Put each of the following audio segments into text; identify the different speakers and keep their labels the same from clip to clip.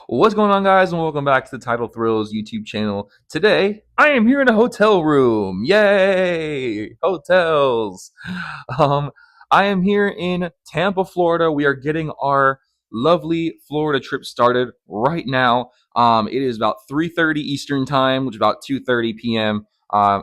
Speaker 1: What's going on, guys, and welcome back to the Title Thrills YouTube channel. Today, I am here in a hotel room. Yay! Hotels! Um, I am here in Tampa, Florida. We are getting our lovely Florida trip started right now. It is about 3:30 Eastern Time, which is about 2:30 p.m.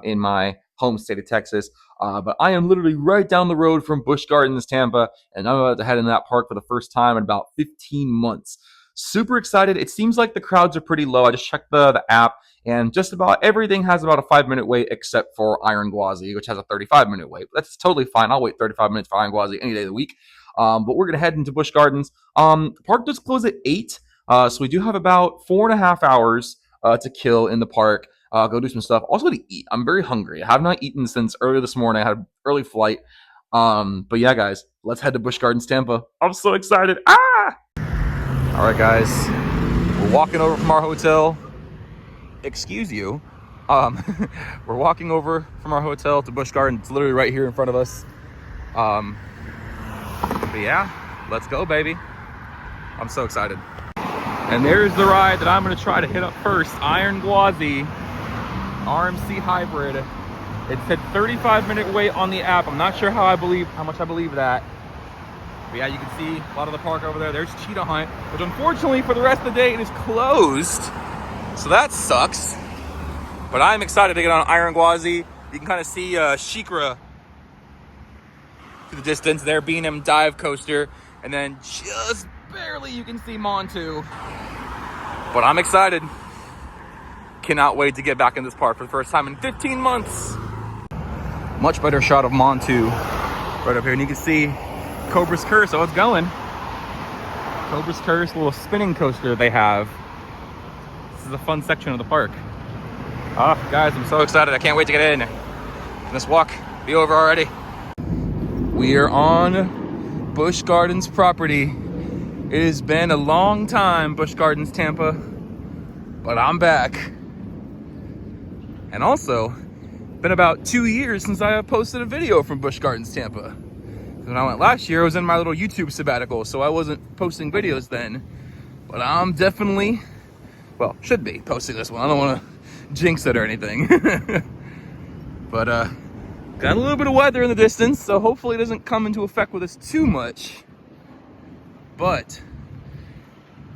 Speaker 1: In my home state of Texas. But I am literally right down the road from Busch Gardens, Tampa, and I'm about to head in that park for the first time in about 15 months. Super excited. It seems like the crowds are pretty low. I just checked the app, and just about everything has about a 5-minute wait except for Iron Gwazi, which has a 35-minute wait. That's totally fine. I'll wait 35 minutes for Iron Gwazi any day of the week. But we're going to head into Busch Gardens. The park does close at 8, so we do have about 4.5 hours to kill in the park. Go do some stuff. Also to eat. I'm very hungry. I have not eaten since earlier this morning. I had an early flight. But yeah, guys, let's head to Busch Gardens, Tampa. I'm so excited. All right, guys, we're walking over from our hotel. Excuse you. We're walking over from our hotel to Busch Gardens. It's literally right here in front of us. But yeah, let's go, baby. I'm so excited. And there's the ride that I'm gonna try to hit up first. Iron Gwazi RMC Hybrid. It said 35-minute wait on the app. I'm not sure how much I believe that. But yeah, you can see a lot of the park over there. There's Cheetah Hunt, which unfortunately for the rest of the day it is closed. So that sucks. But I'm excited to get on Iron Gwazi. You can kind of see Shikra to the distance there, B&M dive coaster. And then just barely you can see Montu. But I'm excited. Cannot wait to get back in this park for the first time in 15 months. Much better shot of Montu right up here. And you can see Cobra's Curse. Oh, it's going. Cobra's Curse, little spinning coaster they have. This is a fun section of the park. Guys, I'm so excited. I can't wait to get in. Can this walk be over already? We are on Busch Gardens property. It has been a long time, Busch Gardens, Tampa, but I'm back. And also, been about 2 years since I have posted a video from Busch Gardens, Tampa. When I went last year, I was in my little YouTube sabbatical, so I wasn't posting videos then. But I'm definitely, well, should be posting this one. I don't want to jinx it or anything. But got a little bit of weather in the distance, so hopefully it doesn't come into effect with us too much. But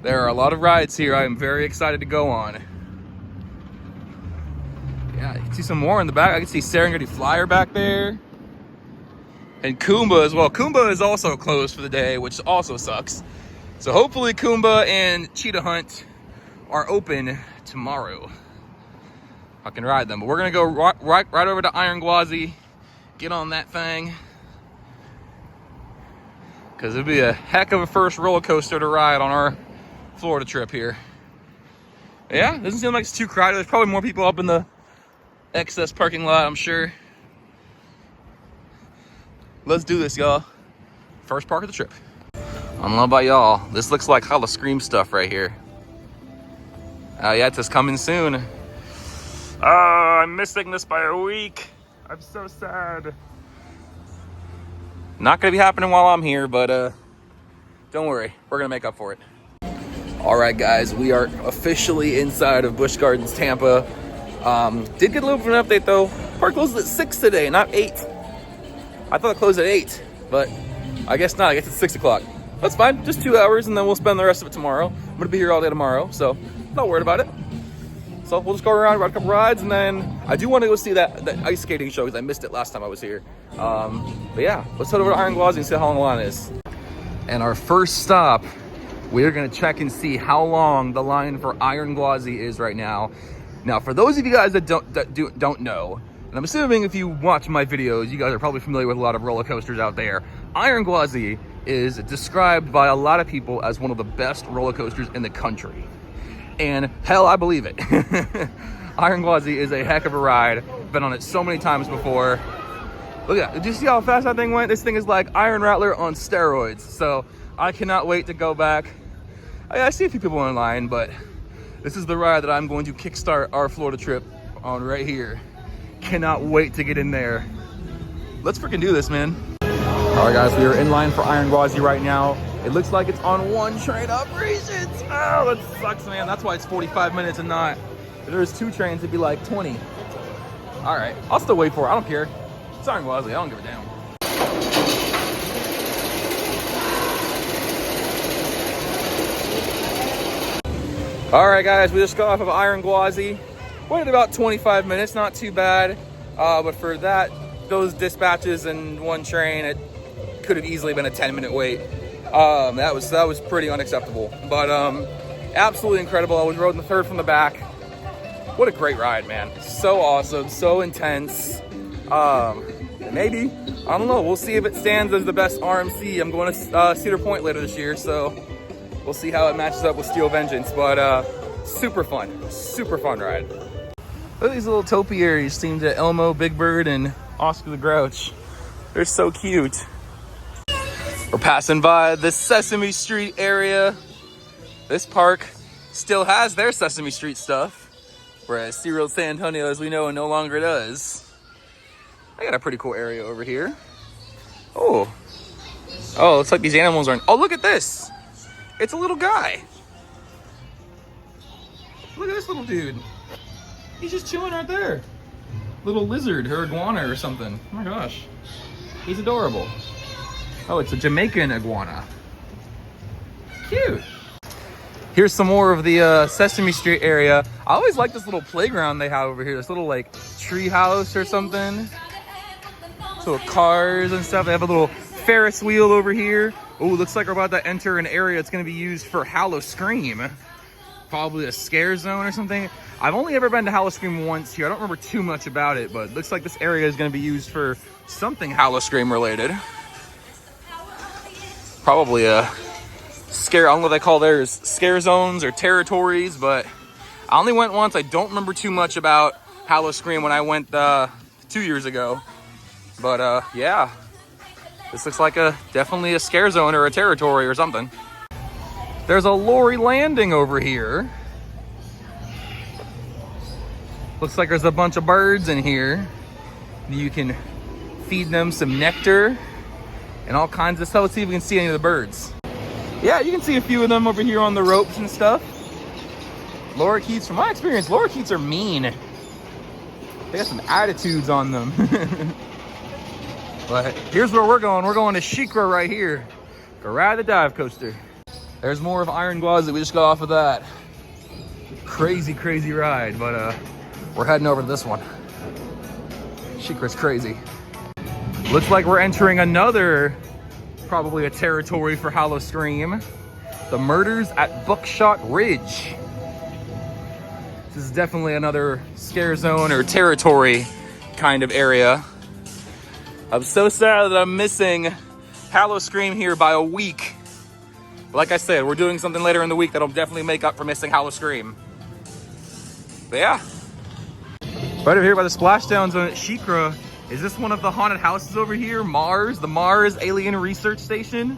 Speaker 1: there are a lot of rides here I am very excited to go on. Yeah, you can see some more in the back. I can see Serengeti Flyer back there. And Kumba as well. Kumba is also closed for the day, which also sucks. So hopefully Kumba and Cheetah Hunt are open tomorrow. I can ride them. But we're going to go right over to Iron Gwazi, get on that thing. Because it'd be a heck of a first roller coaster to ride on our Florida trip here. Yeah, doesn't seem like it's too crowded. There's probably more people up in the excess parking lot, I'm sure. Let's do this, y'all. First park of the trip. I don't know about y'all. This looks like Hall of Scream stuff right here. Yeah, it's coming soon. I'm missing this by a week. I'm so sad. Not gonna be happening while I'm here, but don't worry. We're gonna make up for it. All right, guys, we are officially inside of Busch Gardens, Tampa. Did get a little bit of an update though. Park closes at 6 today, not 8. I thought it closed at 8, but I guess not. I guess it's 6 o'clock. That's fine. Just 2 hours, and then we'll spend the rest of it tomorrow. I'm going to be here all day tomorrow, so not worried about it. So we'll just go around, ride a couple rides, and then I do want to go see that ice skating show because I missed it last time I was here. But yeah, let's head over to Iron Gwazi and see how long the line is. And our first stop, we're going to check and see how long the line for Iron Gwazi is right now. Now, for those of you guys that don't know, and I'm assuming if you watch my videos, you guys are probably familiar with a lot of roller coasters out there. Iron Gwazi is described by a lot of people as one of the best roller coasters in the country. And hell, I believe it. Iron Gwazi is a heck of a ride. Been on it so many times before. Look at that. Did you see how fast that thing went? This thing is like Iron Rattler on steroids. So I cannot wait to go back. I see a few people online, but this is the ride that I'm going to kickstart our Florida trip on right here. Cannot wait to get in there. Let's freaking do this, man. All right, guys, we are in line for Iron Gwazi right now. It looks like it's on one train operations. Oh, that sucks, man. That's why it's 45 minutes and not. If there was 2 trains, it'd be like 20. All right, I'll still wait for it. I don't care. It's Iron Gwazi. I don't give a damn. All right, guys, we just got off of Iron Gwazi. Waited about 25 minutes, not too bad. But for those dispatches and one train, it could have easily been a 10-minute wait. That was pretty unacceptable. But absolutely incredible. I was rode in the third from the back. What a great ride, man. So awesome, so intense. Maybe, I don't know, we'll see if it stands as the best RMC. I'm going to Cedar Point later this year, so we'll see how it matches up with Steel Vengeance. But super fun ride. Look at these little topiaries themed to Elmo, Big Bird, and Oscar the Grouch. They're so cute. We're passing by the Sesame Street area. This park still has their Sesame Street stuff, whereas SeaWorld San Antonio, as we know, no longer does. I got a pretty cool area over here. Oh, looks like these animals aren't. Oh, look at this. It's a little guy. Look at this little dude. He's just chilling right there. Little lizard or iguana or something. Oh my gosh. He's adorable. Oh, it's a Jamaican iguana. Cute. Here's some more of the Sesame Street area. I always like this little playground they have over here. This little like tree house or something. So cars and stuff. They have a little Ferris wheel over here. Oh, looks like we're about to enter an area that's going to be used for Hallowscream. Probably a scare zone or something. I've only ever been to Hallowscream once here. I don't remember too much about it, but it looks like this area is going to be used for something Hallowscream related. Probably a scare, I don't know what they call theirs, scare zones or territories, but I only went once. I don't remember too much about Hallowscream when I went 2 years ago. But yeah, this looks like definitely a scare zone or a territory or something. There's a lorry landing over here. Looks like there's a bunch of birds in here. You can feed them some nectar and all kinds of stuff. Let's see if we can see any of the birds. Yeah, you can see a few of them over here on the ropes and stuff. Lorikeets, from my experience, lorikeets are mean. They got some attitudes on them. But here's where we're going. We're going to SheiKra right here. Go ride the dive coaster. There's more of Iron Gwazi. We just got off of that. Crazy ride, but we're heading over to this one. SheiKra's crazy. Looks like we're entering another, probably a territory for Hallowscream. The Murders at Buckshot Ridge. This is definitely another scare zone or territory kind of area. I'm so sad that I'm missing Hallowscream here by a week. Like I said, we're doing something later in the week that'll definitely make up for missing Hallowscream. But yeah. Right over here by the splashdown zone at SheiKra, is this one of the haunted houses over here? Mars, the Mars Alien Research Station.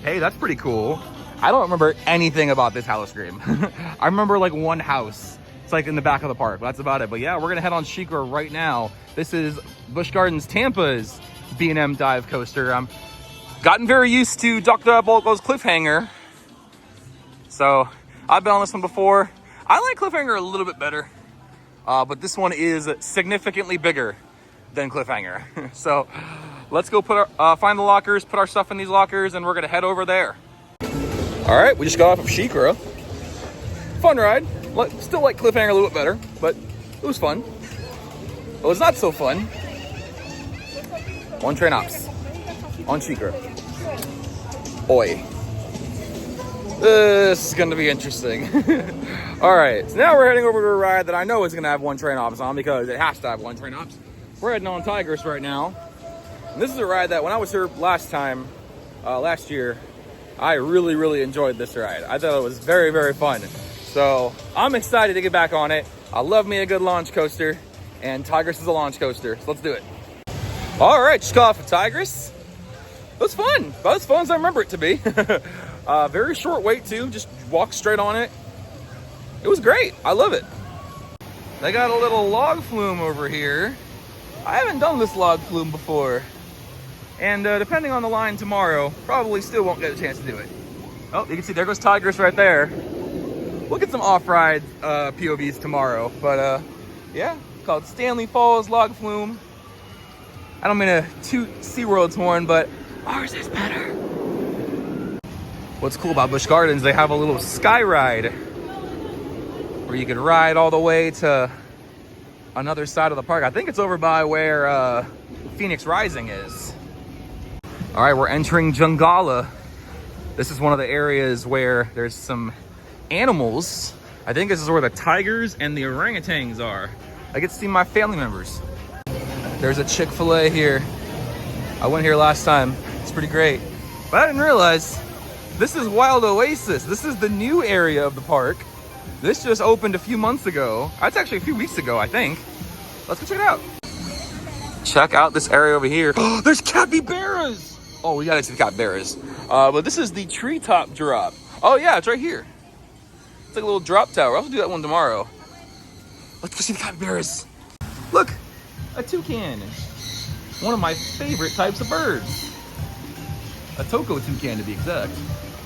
Speaker 1: Hey, that's pretty cool. I don't remember anything about this Hallowscream. I remember like one house. It's like in the back of the park. That's about it. But yeah, we're gonna head on SheiKra right now. This is Busch Gardens Tampa's B&M dive coaster. I'm gotten very used to Dr. Diabolico's Cliffhanger. So I've been on this one before. I like Cliffhanger a little bit better. But this one is significantly bigger than Cliffhanger. So let's go find the lockers, put our stuff in these lockers, and we're gonna head over there. All right, we just got off of SheiKra. Fun ride. Still like Cliffhanger a little bit better, but it was fun. It was not so fun. One train ops on SheiKra. Oi. This is gonna be interesting. All right, so now we're heading over to a ride that I know is gonna have one train ops on because it has to have one train ops. We're heading on Tigris right now. And this is a ride that when I was here last year, I really enjoyed this ride. I thought it was very fun. So I'm excited to get back on it. I love me a good launch coaster, and Tigris is a launch coaster, so let's do it. All right, just got off of Tigris. It was fun, about as fun as I remember it to be. Very short wait too, just walk straight on it. It was great, I love it. They got a little log flume over here. I haven't done this log flume before. And depending on the line tomorrow, probably still won't get a chance to do it. Oh, you can see there goes Tigers right there. We'll get some off-ride POVs tomorrow. But yeah, it's called Stanley Falls Log Flume. I don't mean to toot SeaWorld's horn, but ours is better. What's cool about Busch Gardens, they have a little sky ride where you can ride all the way to another side of the park. I think it's over by where Phoenix Rising is. All right, we're entering Jungala. This is one of the areas where there's some animals. I think this is where the tigers and the orangutans are. I get to see my family members. There's a Chick-fil-A here. I went here last time. It's pretty great. But I didn't realize this is Wild Oasis. This is the new area of the park. This just opened a few months ago. It's actually a few weeks ago, I think. Let's go check it out. Check out this area over here. Oh, there's capybaras! Oh, we gotta see the capybaras. But this is the treetop drop. Oh yeah, it's right here. It's like a little drop tower. I'll have to do that one tomorrow. Let's go see the capybaras. Look, a toucan. One of my favorite types of birds. A toko toucan to be exact.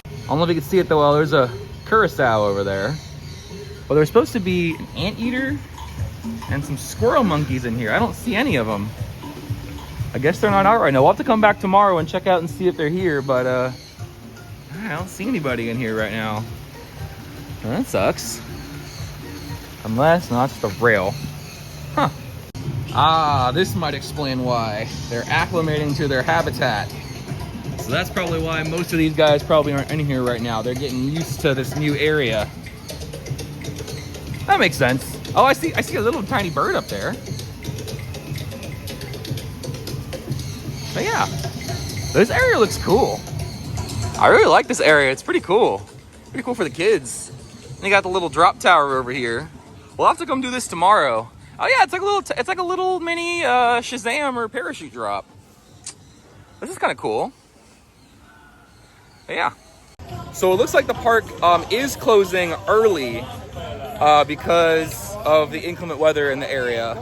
Speaker 1: I don't know if you can see it though. Well, there's a curassow over there. Well, there's supposed to be an anteater and some squirrel monkeys in here. I don't see any of them. I guess they're not out right now. We'll have to come back tomorrow and check out and see if they're here, but I don't see anybody in here right now. Well, that sucks. Unless, no, it's the rail. Huh. Ah, this might explain why. They're acclimating to their habitat. So that's probably why most of these guys probably aren't in here right now. They're getting used to this new area. That makes sense. Oh, I see a little tiny bird up there. But yeah, this area looks cool. I really like this area. It's pretty cool. Pretty cool for the kids. And you got the little drop tower over here. We'll have to come do this tomorrow. Oh yeah, it's like a little mini Shazam or parachute drop. This is kind of cool. But yeah. So it looks like the park is closing early because of the inclement weather in the area.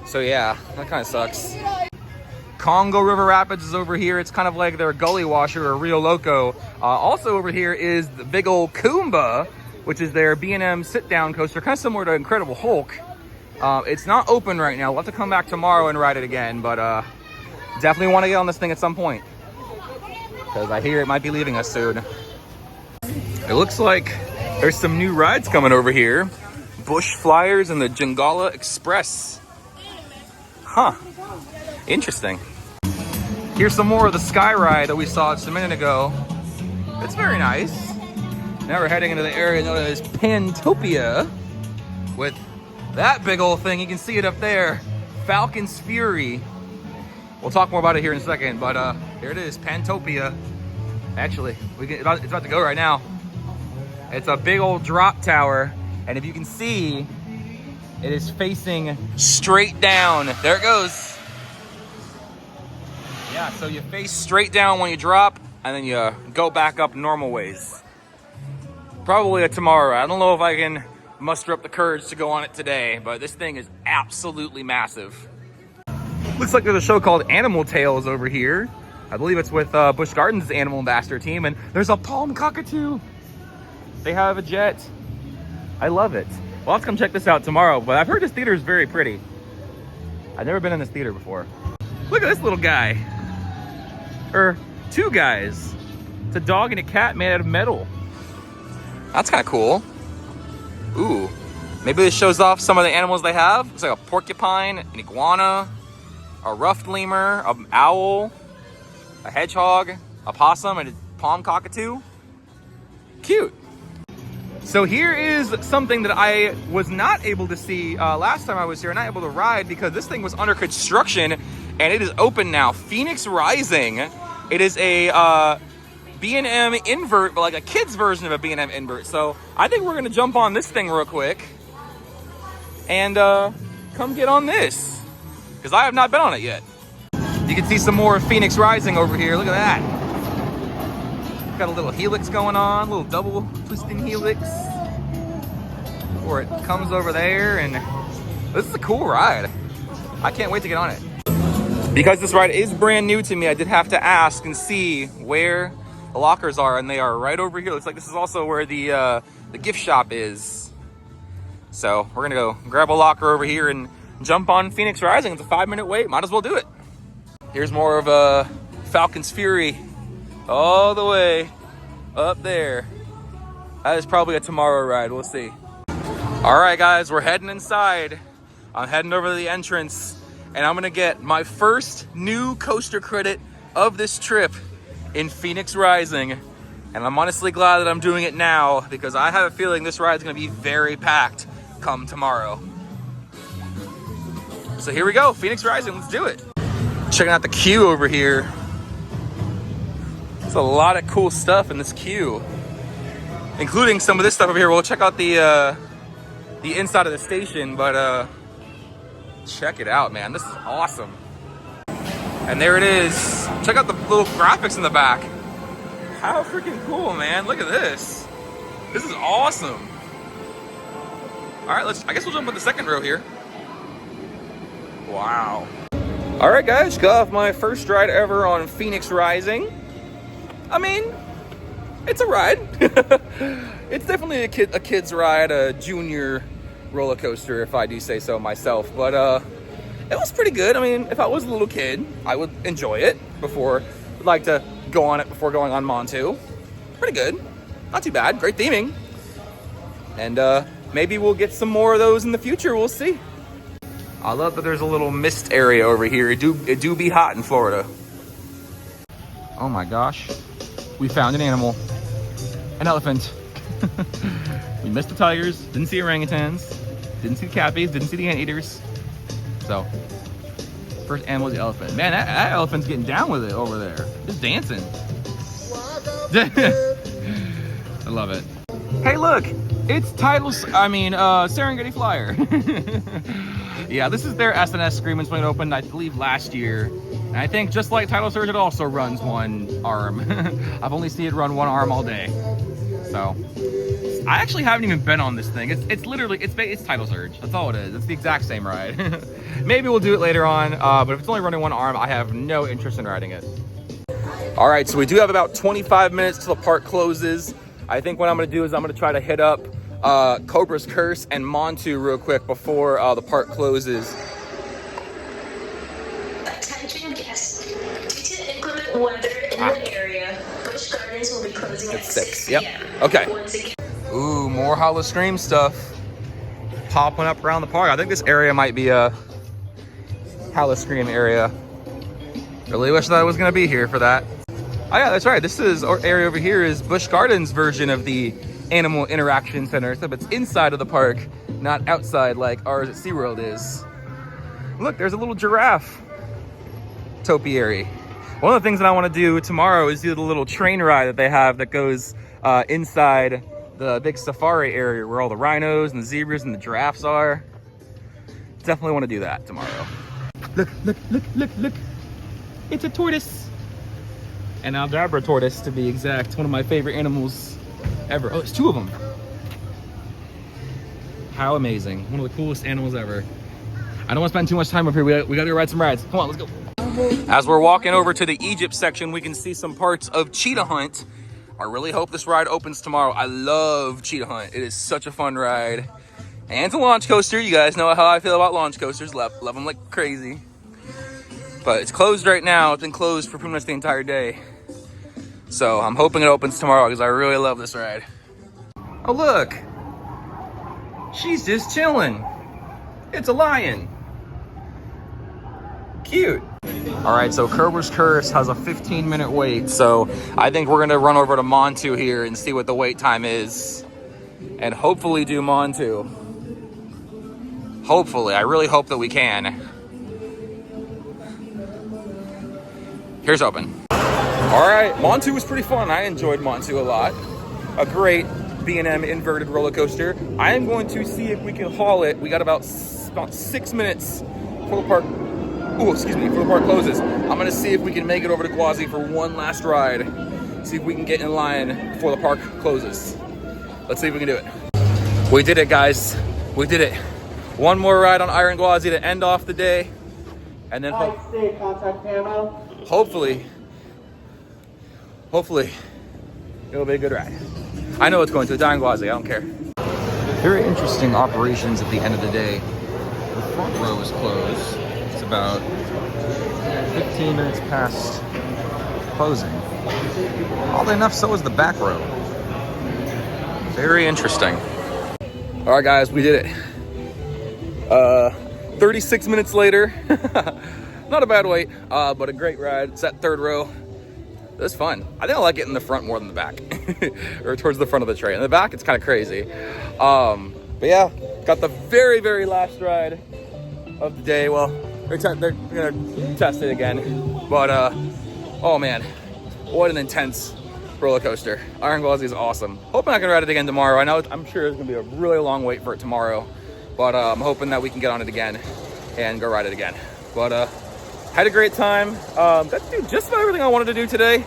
Speaker 1: So yeah, that kind of sucks. Congo River Rapids is over here. It's kind of like their gully washer or Rio Loco. Also over here is the big old Kumba, which is their B&M sit-down coaster, kind of similar to Incredible Hulk. It's not open right now. We'll have to come back tomorrow and ride it again, but definitely want to get on this thing at some point because I hear it might be leaving us soon. It looks like there's some new rides coming over here. Busch Flyers and the Jungala Express. Huh. Interesting. Here's some more of the sky ride that we saw just a minute ago. It's very nice. Now we're heading into the area known as Pantopia with that big old thing. You can see it up there. Falcon's Fury. We'll talk more about it here in a second, but here it is, Pantopia. Actually, it's about to go right now. It's a big old drop tower, and if you can see, it is facing straight down. There it goes. Yeah, so you face straight down when you drop, and then you go back up normal ways. Probably tomorrow. I don't know if I can muster up the courage to go on it today, but this thing is absolutely massive. Looks like there's a show called Animal Tales over here. I believe it's with Busch Gardens' Animal Ambassador team, and there's a palm cockatoo. They have a jet. I love it. We'll have to come check this out tomorrow, but I've heard this theater is very pretty. I've never been in this theater before. Look at this little guy. Or two guys. It's a dog and a cat made out of metal. That's kind of cool. Ooh. Maybe this shows off some of the animals they have. It's like a porcupine, an iguana, a ruffed lemur, an owl, a hedgehog, a possum, and a palm cockatoo. Cute. So here is something that I was not able to see last time I was here, not able to ride because this thing was under construction and it is open now. Phoenix Rising. It is a B&M invert, but like a kid's version of a B&M invert. So I think we're gonna jump on this thing real quick and come get on this because I have not been on it yet. You can see some more of Phoenix Rising over here. Look at that. Got a little helix going on, a little double twisting helix. Or it comes over there, and this is a cool ride. I can't wait to get on it. Because this ride is brand new to me, I did have to ask and see where the lockers are, and they are right over here. Looks like this is also where the gift shop is. So we're gonna go grab a locker over here and jump on Phoenix Rising. It's a 5-minute wait, might as well do it. Here's more of a Falcon's Fury all the way up there. That is probably a tomorrow ride, we'll see. All right guys, we're heading inside. I'm heading over to the entrance, and I'm gonna get my first new coaster credit of this trip in Phoenix Rising. And I'm honestly glad that I'm doing it now, because I have a feeling this ride's gonna be very packed come tomorrow. So here we go, Phoenix Rising, let's do it. Checking out the queue over here. There's a lot of cool stuff in this queue, including some of this stuff over here. We'll check out the inside of the station, but check it out, man. This is awesome. And there it is. Check out the little graphics in the back. How freaking cool, man. Look at this. This is awesome. All right, I guess we'll jump on the second row here. Wow. All right, guys, got off my first ride ever on Phoenix Rising. I mean, it's a ride. It's definitely a kid's ride, a junior roller coaster, if I do say so myself. But it was pretty good. I mean, if I was a little kid, I would enjoy it before. Would like to go on it before going on Montu. Pretty good. Not too bad. Great theming. And maybe we'll get some more of those in the future. We'll see. I love that there's a little mist area over here. It do be hot in Florida. Oh my gosh. We found an animal. An elephant. We missed the tigers. Didn't see orangutans. Didn't see the catfish. Didn't see the anteaters. So, first animal is the elephant. Man, that elephant's getting down with it over there. Just dancing. I love it. Hey, look. It's Serengeti Flyer. Yeah, this is their SNS screen when it opened, I believe, last year. And I think just like Tidal Surge, it also runs one arm. I've only seen it run one arm all day. So, I actually haven't even been on this thing. It's literally, it's Tidal Surge. That's all it is. It's the exact same ride. Maybe we'll do it later on, but if it's only running one arm, I have no interest in riding it. All right, so we do have about 25 minutes till the park closes. I think what I'm gonna do is I'm gonna try to hit up Cobra's Curse and Montu real quick before the park closes.
Speaker 2: Attention guests. Due to inclement weather in the area, Busch Gardens will be closing at 6
Speaker 1: Yep.
Speaker 2: p.m.
Speaker 1: Okay.
Speaker 2: Once again.
Speaker 1: Ooh, more Hollow Stream stuff popping up around the park. I think this area might be a Hollow Stream area. Really wish that I was gonna be here for that. Oh yeah, that's right. This is our area over here is Busch Gardens' version of the Animal Interaction Center, except it's inside of the park, not outside like ours at SeaWorld is. Look, there's a little giraffe topiary. One of the things that I want to do tomorrow is do the little train ride that they have that goes inside the big safari area where all the rhinos and the zebras and the giraffes are. Definitely want to do that tomorrow. Look, look, look, look, look. It's a tortoise. An Aldabra tortoise, to be exact. One of my favorite animals ever. Oh, it's two of them. How amazing. One of the coolest animals ever. I don't want to spend too much time up here. We gotta go ride some rides. Come on, let's go. As we're walking over to the Egypt section, we can see some parts of Cheetah Hunt. I really hope this ride opens tomorrow. I love Cheetah Hunt. It is such a fun ride. And it's a launch coaster. You guys know how I feel about launch coasters. Love them like crazy. But it's closed right now. It's been closed for pretty much the entire day. So I'm hoping it opens tomorrow because I really love this ride. Oh look, she's just chilling. It's a lion. Cute. All right, so Cobra's Curse has a 15-minute wait. So I think we're gonna run over to Montu here and see what the wait time is and hopefully do Montu. Hopefully, I really hope that we can. Here's open. All right, Montu was pretty fun. I enjoyed Montu a lot. A great B&M inverted roller coaster. I am going to see if we can haul it. We got about 6 minutes before the park. Oh, excuse me, before the park closes. I'm gonna see if we can make it over to Gwazi for one last ride. See if we can get in line before the park closes. Let's see if we can do it. We did it, guys. We did it. One more ride on Iron Gwazi to end off the day. and then
Speaker 3: stay contact camo.
Speaker 1: hopefully it'll be a good ride. I know it's going to a dying Guazi, I don't care. Very interesting operations at the end of the day. The front row is closed. It's about 15 minutes past closing. Oddly enough, so is the back row. Very interesting. All right, guys, we did it. 36 minutes later. Not a bad wait, but a great ride. It's that third row. It was fun. I think I like it in the front more than the back, or towards the front of the train. In the back, it's kind of crazy. But yeah, got the very, very last ride of the day. Well, they're gonna test it again, but oh man, what an intense roller coaster. Iron Gauzy is awesome. Hoping I can ride it again tomorrow. I'm sure it's gonna be a really long wait for it tomorrow, but I'm hoping that we can get on it again and go ride it again. But had a great time. Got to do just about everything I wanted to do today.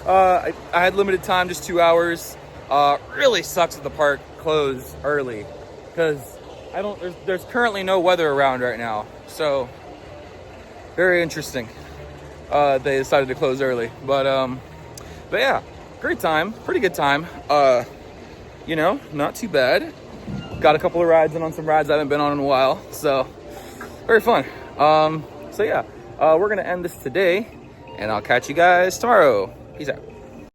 Speaker 1: I had limited time, just 2 hours. Really sucks that the park closed early because there's currently no weather around right now. So very interesting. They decided to close early, but yeah, great time, pretty good time. You know, not too bad. Got a couple of rides in on some rides I haven't been on in a while, so very fun. So yeah. We're gonna end this today, and I'll catch you guys tomorrow. Peace out.